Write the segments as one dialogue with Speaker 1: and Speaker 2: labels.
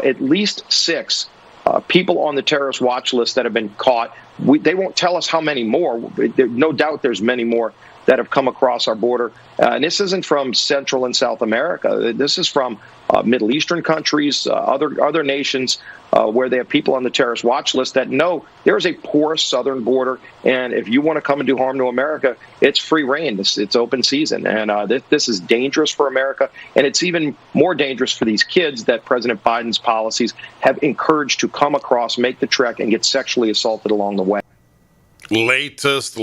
Speaker 1: at least 6 people on the terrorist watch list that have been caught. They won't tell us how many more. No doubt there's many more that have come across our border. And this isn't from Central and South America. This is from Middle Eastern countries, other nations where they have people on the terrorist watch list that know there is a porous southern border. And if you want to come and do harm to America, it's free reign. It's open season. And this is dangerous for America. And it's even more dangerous for these kids that President Biden's policies have encouraged to come across, make the trek, and get sexually assaulted along the way.
Speaker 2: Latest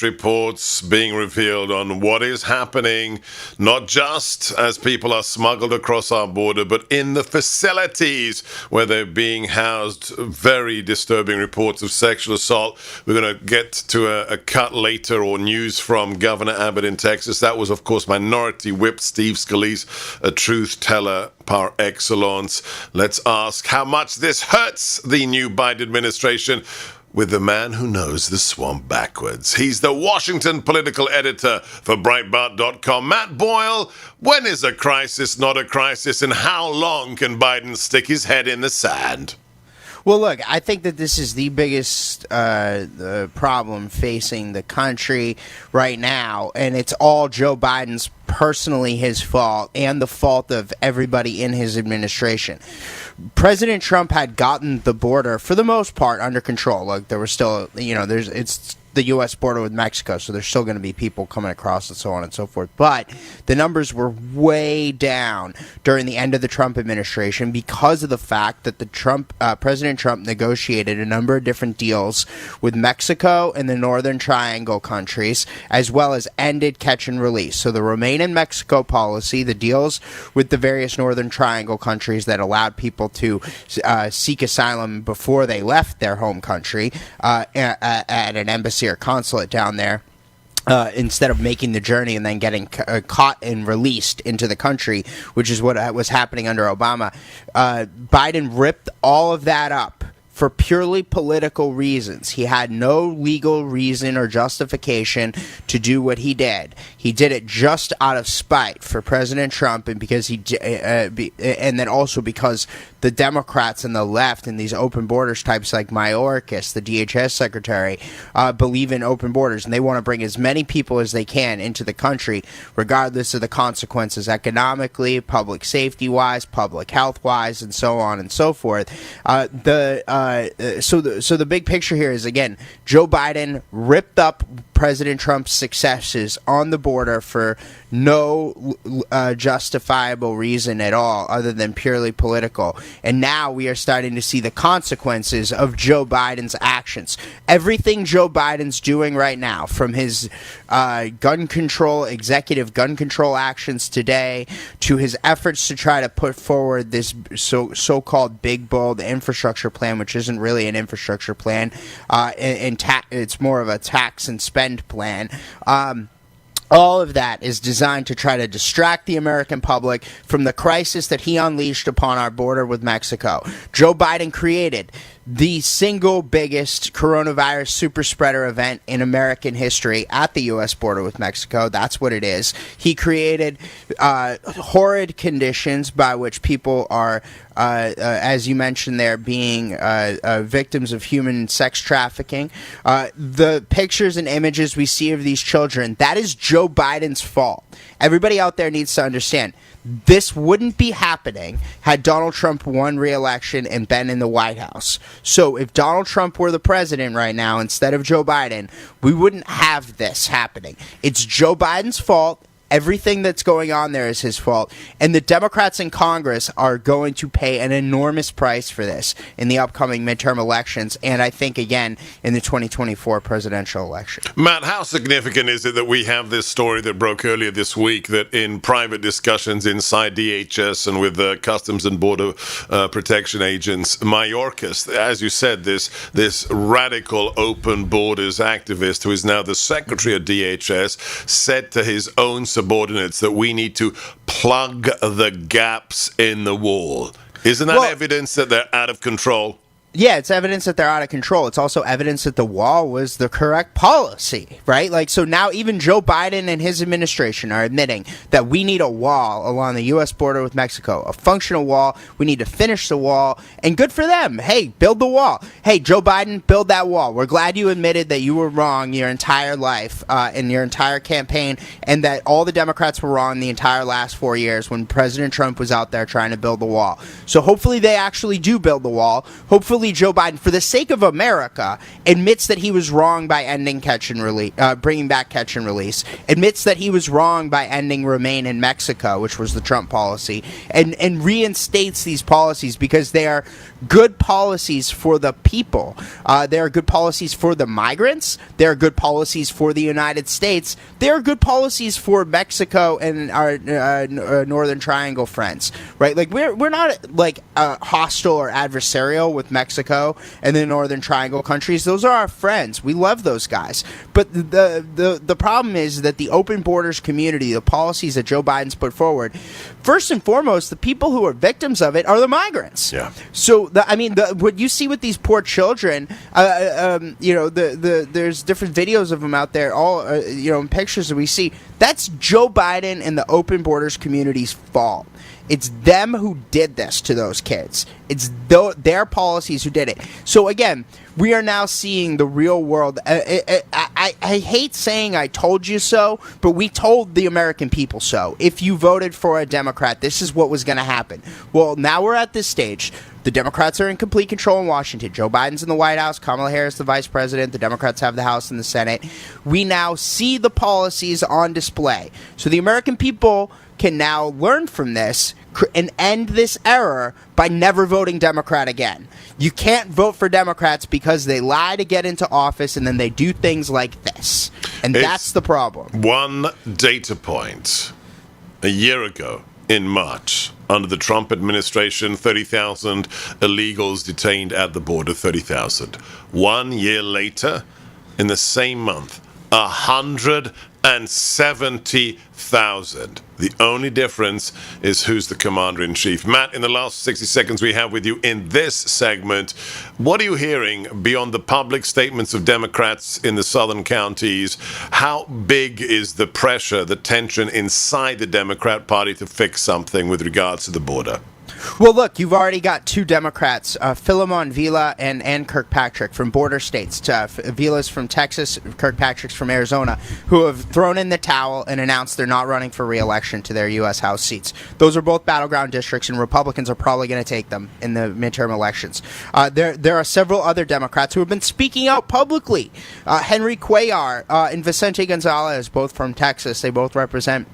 Speaker 2: reports being revealed on what is happening, not just as people are smuggled across our border, but in the facilities where they're being housed. Very disturbing reports of sexual assault. We're going to get to a cut later, or news from Governor Abbott in Texas. That was, of course, Minority Whip Steve Scalise, a truth teller par excellence. Let's ask how much this hurts the new Biden administration, with the man who knows the swamp backwards. He's the Washington political editor for Breitbart.com. Matt Boyle, when is a crisis not a crisis, and how long can Biden stick his head in the sand?
Speaker 3: Well, look, I think that this is the biggest problem facing the country right now, and it's all Joe Biden's personally his fault and the fault of everybody in his administration. President Trump had gotten the border, for the most part, under control. Like, there was still, it's the U.S. border with Mexico, so there's still going to be people coming across and so on and so forth. But the numbers were way down during the end of the Trump administration because of the fact that President Trump negotiated a number of different deals with Mexico and the Northern Triangle countries, as well as ended catch and release. So the Remain in Mexico policy, the deals with the various Northern Triangle countries that allowed people to seek asylum before they left their home country at an embassy or consulate down there, instead of making the journey and then getting caught and released into the country, which is what was happening under Obama. Biden ripped all of that up for purely political reasons. He had no legal reason or justification to do what he did. He did it just out of spite for President Trump, and because and then also because the Democrats and the left and these open borders types like Mayorkas, the DHS secretary, believe in open borders, and they want to bring as many people as they can into the country, regardless of the consequences economically, public safety-wise, public health-wise, and so on and so forth. So the big picture here is, again, Joe Biden ripped up President Trump's successes on the border for no justifiable reason at all other than purely political. And now we are starting to see the consequences of Joe Biden's actions. Everything Joe Biden's doing right now, from his executive gun control actions today, to his efforts to try to put forward this so-called big, bold infrastructure plan, which isn't really an infrastructure plan, it's more of a tax and spend plan. All of that is designed to try to distract the American public from the crisis that he unleashed upon our border with Mexico. Joe Biden created the single biggest coronavirus super spreader event in American history at the U.S. border with Mexico. That's what it is. He created horrid conditions by which people are, as you mentioned there, being victims of human sex trafficking. The pictures and images we see of these children, that is Joe Biden's fault. Everybody out there needs to understand, this wouldn't be happening had Donald Trump won re-election and been in the White House. So if Donald Trump were the president right now instead of Joe Biden, we wouldn't have this happening. It's Joe Biden's fault. Everything that's going on there is his fault. And the Democrats in Congress are going to pay an enormous price for this in the upcoming midterm elections, and I think, again, in the 2024 presidential election.
Speaker 2: Matt, how significant is it that we have this story that broke earlier this week, that in private discussions inside DHS and with the Customs and Border Protection agents, Mayorkas, as you said, this radical open borders activist who is now the secretary of DHS, said to his own subordinates that we need to plug the gaps in the wall. Isn't that evidence that they're out of control?
Speaker 3: Yeah, it's evidence that they're out of control. It's also evidence that the wall was the correct policy, right? Like, so now even Joe Biden and his administration are admitting that we need a wall along the U.S. border with Mexico, a functional wall. We need to finish the wall, and good for them. Hey, build the wall. Hey, Joe Biden, build that wall. We're glad you admitted that you were wrong your entire life in your entire campaign, and that all the Democrats were wrong the entire last 4 years when President Trump was out there trying to build the wall. So hopefully they actually do build the wall. Hopefully Joe Biden, for the sake of America, admits that he was wrong by ending catch and release, bringing back catch and release, admits that he was wrong by ending Remain in Mexico, which was the Trump policy, and reinstates these policies because they are good policies for the people. They are good policies for the migrants. They are good policies for the United States. They are good policies for Mexico and our Northern Triangle friends, right? Like we're not like hostile or adversarial with Mexico and the Northern Triangle countries. Those are our friends. We love those guys. But the problem is that the open borders community, the policies that Joe Biden's put forward, first and foremost, the people who are victims of it are the migrants.
Speaker 2: Yeah.
Speaker 3: So what you see with these poor children, there's different videos of them out there, all in pictures that we see. That's Joe Biden and the open borders community's fault. It's them who did this to those kids. It's their policies who did it. So again, we are now seeing the real world. I hate saying I told you so, but we told the American people so. If you voted for a Democrat, this is what was going to happen. Well, now we're at this stage. The Democrats are in complete control in Washington. Joe Biden's in the White House. Kamala Harris, the vice president. The Democrats have the House and the Senate. We now see the policies on display. So the American people can now learn from this and end this error by never voting Democrat again. You can't vote for Democrats because they lie to get into office and then they do things like this. And that's the problem.
Speaker 2: One data point. A year ago, in March, under the Trump administration, 30,000 illegals detained at the border, 30,000. 1 year later, in the same month, 170,000. The only difference is who's the commander-in-chief. Matt, in the last 60 seconds we have with you in this segment, what are you hearing beyond the public statements of Democrats in the southern counties? How big is the pressure, the tension inside the Democrat Party to fix something with regards to the border?
Speaker 3: Well, look, you've already got two Democrats, Philemon Villa and Ann Kirkpatrick from border states. Villa's from Texas, Kirkpatrick's from Arizona, who have thrown in the towel and announced they're not running for re-election to their U.S. House seats. Those are both battleground districts, and Republicans are probably going to take them in the midterm elections. There are several other Democrats who have been speaking out publicly. Henry Cuellar and Vicente Gonzalez, both from Texas. They both represent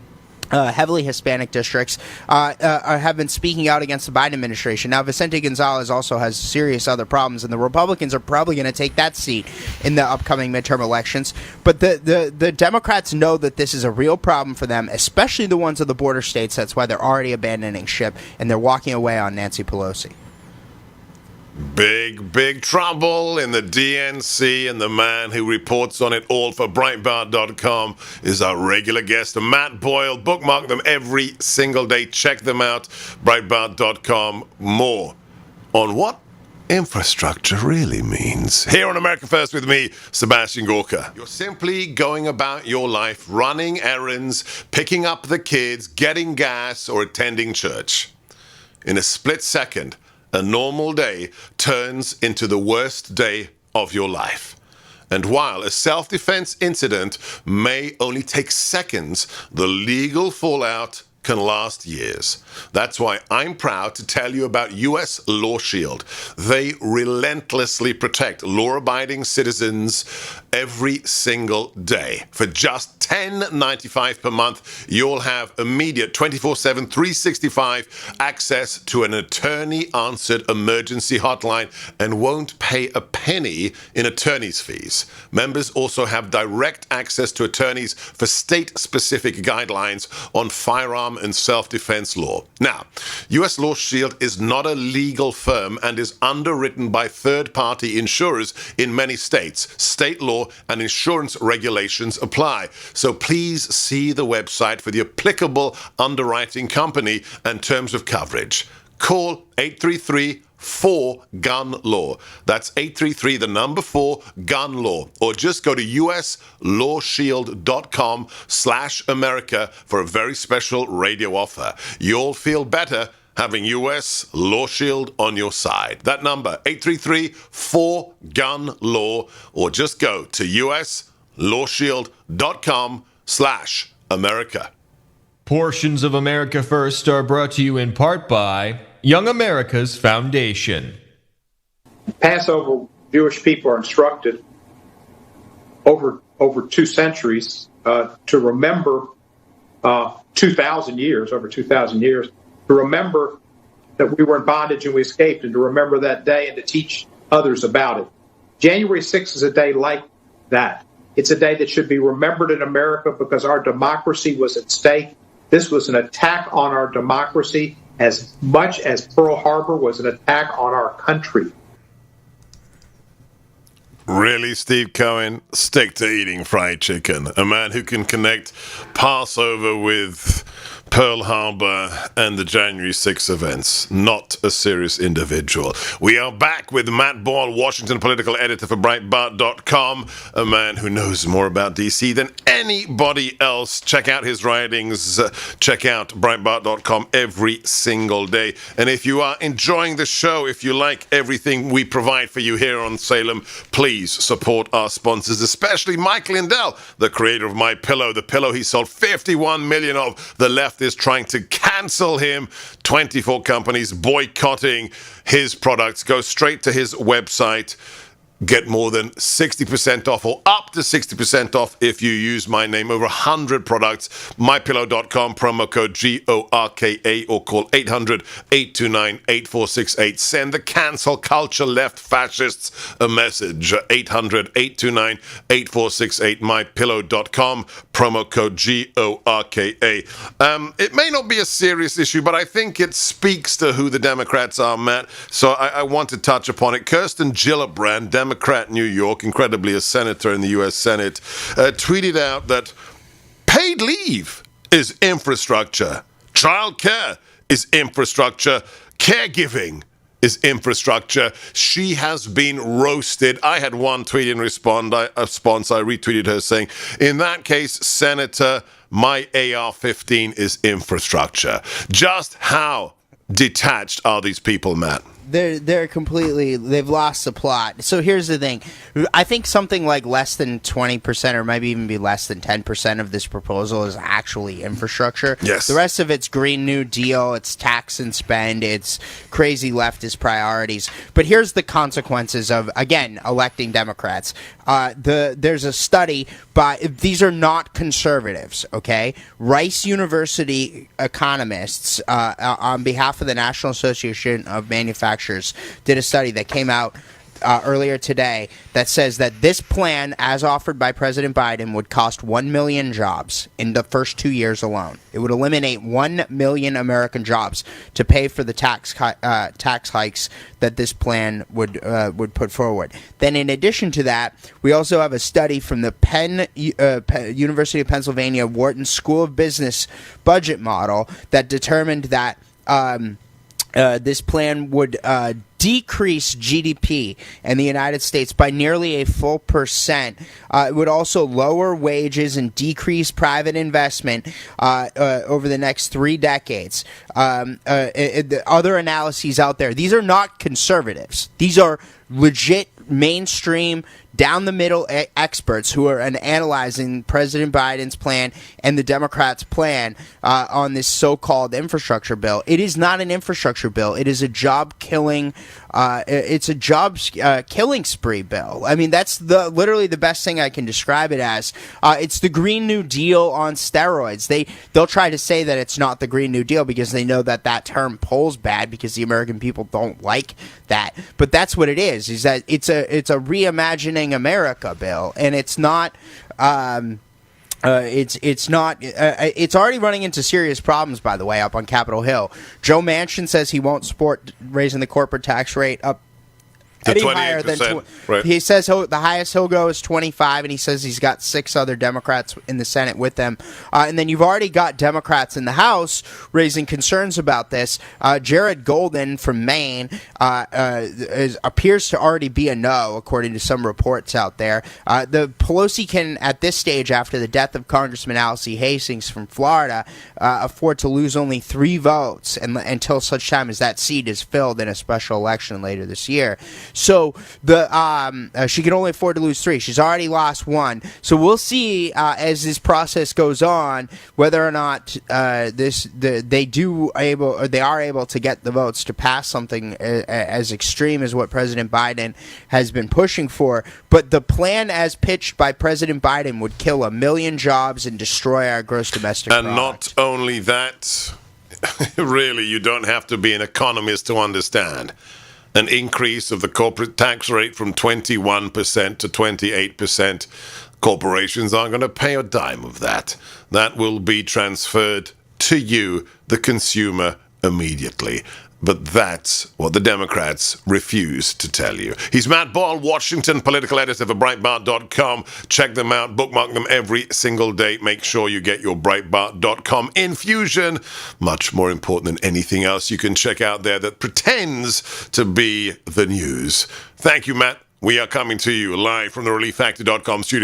Speaker 3: heavily Hispanic districts, have been speaking out against the Biden administration. Now, Vicente Gonzalez also has serious other problems, and the Republicans are probably going to take that seat in the upcoming midterm elections. But the Democrats know that this is a real problem for them, especially the ones of the border states. That's why they're already abandoning ship, and they're walking away on Nancy Pelosi.
Speaker 2: Big trouble in the DNC, and the man who reports on it all for Breitbart.com is our regular guest, Matt Boyle. Bookmark them every single day. Check them out, Breitbart.com. More on what infrastructure really means. Here on America First with me, Sebastian Gorka. You're simply going about your life, running errands, picking up the kids, getting gas, or attending church. In a split second, a normal day turns into the worst day of your life. And while a self-defense incident may only take seconds, the legal fallout can last years. That's why I'm proud to tell you about U.S. Law Shield. They relentlessly protect law-abiding citizens every single day. For just $10.95 per month, you'll have immediate 24/7, 365 access to an attorney-answered emergency hotline and won't pay a penny in attorney's fees. Members also have direct access to attorneys for state-specific guidelines on firearm and self-defense law. Now, U.S. Law Shield is not a legal firm and is underwritten by third-party insurers in many states. State law and insurance regulations apply. So please see the website for the applicable underwriting company and terms of coverage. Call 833 4-GUN-LAW. That's 833, the number 4-GUN-LAW. Or just go to uslawshield.com/America for a very special radio offer. You'll feel better having U.S. Law Shield on your side. That number, 833-4-GUN-LAW, or just go to uslawshield.com/America.
Speaker 4: Portions of America First are brought to you in part by Young America's Foundation.
Speaker 5: Passover Jewish people are instructed over 2 centuries to remember 2,000 years, over 2,000 years, to remember that we were in bondage and we escaped, and to remember that day and to teach others about it. January 6th is a day like that. It's a day that should be remembered in America because our democracy was at stake. This was an attack on our democracy as much as Pearl Harbor was an attack on our country.
Speaker 2: Really, Steve Cohen? Stick to eating fried chicken. A man who can connect Passover with Pearl Harbor and the January 6 events. Not a serious individual. We are back with Matt Boyle, Washington political editor for Breitbart.com, a man who knows more about D.C. than anybody else. Check out his writings. Check out Breitbart.com every single day. And if you are enjoying the show, if you like everything we provide for you here on Salem, please support our sponsors, especially Mike Lindell, the creator of My Pillow, the pillow he sold 51 million of. The left is trying to cancel him. 24 companies boycotting his products. Go straight to his website. Get more than 60% off or up to 60% off if you use my name. Over 100 products. MyPillow.com, promo code GORKA, or call 800-829-8468. Send the cancel culture left fascists a message. 800-829-8468. MyPillow.com, promo code GORKA. It may not be a serious issue, but I think it speaks to who the Democrats are, Matt. So I want to touch upon it. Kirsten Gillibrand, Democrat, New York, incredibly a senator in the U.S. Senate, tweeted out that paid leave is infrastructure, childcare is infrastructure, caregiving is infrastructure. She has been roasted. I had one tweet in response. I retweeted her saying, in that case, Senator, my AR-15 is infrastructure. Just how detached are these people, Matt?
Speaker 3: They're completely, they've lost the plot. So here's the thing. I think something like less than 20% or maybe even be less than 10% of this proposal is actually infrastructure.
Speaker 2: Yes.
Speaker 3: The rest of it's Green New Deal, it's tax and spend, it's crazy leftist priorities. But here's the consequences of, again, electing Democrats. There's a study by, these are not conservatives, okay? Rice University economists, on behalf of the National Association of Manufacturers, did a study that came out earlier today that says that this plan, as offered by President Biden, would cost 1 million jobs in the first 2 years alone. It would eliminate 1 million American jobs to pay for the tax hikes that this plan would put forward. Then, in addition to that, we also have a study from the University of Pennsylvania Wharton School of Business budget model that determined that this plan would decrease GDP in the United States by nearly a full percent. It would also lower wages and decrease private investment over the next 3 decades. The other analyses out there, these are not conservatives. These are legit mainstream, down-the-middle experts who are analyzing President Biden's plan and the Democrats' plan on this so-called infrastructure bill. It is not an infrastructure bill. It is a job-killing killing spree bill. I mean, that's literally the best thing I can describe it as. It's the Green New Deal on steroids. They'll try to say that it's not the Green New Deal because they know that term polls bad because the American people don't like that. But that's what it is that it's a reimagining America bill, and it's not. It's already running into serious problems, by the way, up on Capitol Hill. Joe Manchin says he won't support raising the corporate tax rate up
Speaker 2: To
Speaker 3: any higher than
Speaker 2: 28%, right.
Speaker 3: He says the highest he'll go is 25, and he says he's got 6 other Democrats in the Senate with them. And then you've already got Democrats in the House raising concerns about this. Jared Golden from Maine appears to already be a no, according to some reports out there. The Pelosi can, at this stage, after the death of Congressman Alcee Hastings from Florida, afford to lose only 3 votes until such time as that seat is filled in a special election later this year. So she can only afford to lose 3. She's already lost 1. So we'll see as this process goes on whether or not they are able to get the votes to pass something as extreme as what President Biden has been pushing for. But the plan as pitched by President Biden would kill 1 million jobs and destroy our gross domestic product.
Speaker 2: And not only that, really, you don't have to be an economist to understand. An increase of the corporate tax rate from 21% to 28%. Corporations aren't going to pay a dime of that. That will be transferred to you, the consumer, immediately. But that's what the Democrats refuse to tell you. He's Matt Boyle, Washington political editor for Breitbart.com. Check them out, bookmark them every single day. Make sure you get your Breitbart.com infusion. Much more important than anything else you can check out there that pretends to be the news. Thank you, Matt. We are coming to you live from the ReliefFactor.com studio.